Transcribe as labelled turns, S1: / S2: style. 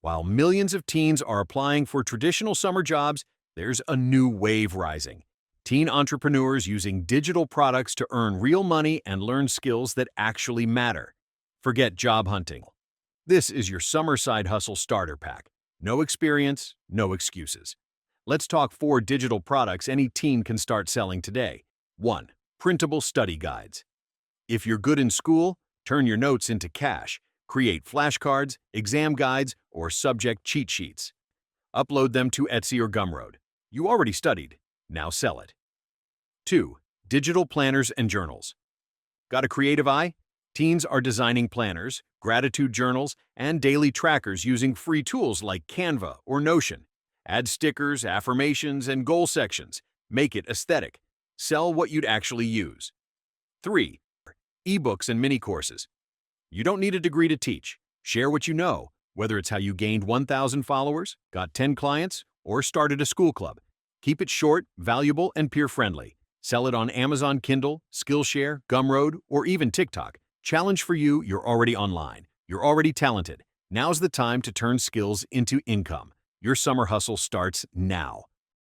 S1: While millions of teens are applying for traditional summer jobs, there's a new wave rising. Teen entrepreneurs using digital products to earn real money and learn skills that actually matter. Forget job hunting. This is your summer side hustle starter pack. No experience, no excuses. Let's talk 4 digital products any teen can start selling today. 1. Printable study guides. If you're good in school, turn your notes into cash. Create flashcards, exam guides, or subject cheat sheets. Upload them to Etsy or Gumroad. You already studied, now sell it. 2. Digital planners and journals. Got a creative eye? Teens are designing planners, gratitude journals, and daily trackers using free tools like Canva or Notion. Add stickers, affirmations, and goal sections. Make it aesthetic. Sell what you'd actually use. 3. Ebooks and mini courses. You don't need a degree to teach. Share what you know, whether it's how you gained 1,000 followers, got 10 clients, or started a school club. Keep it short, valuable, and peer-friendly. Sell it on Amazon Kindle, Skillshare, Gumroad, or even TikTok. Challenge for you, you're already online. You're already talented. Now's the time to turn skills into income. Your summer hustle starts now.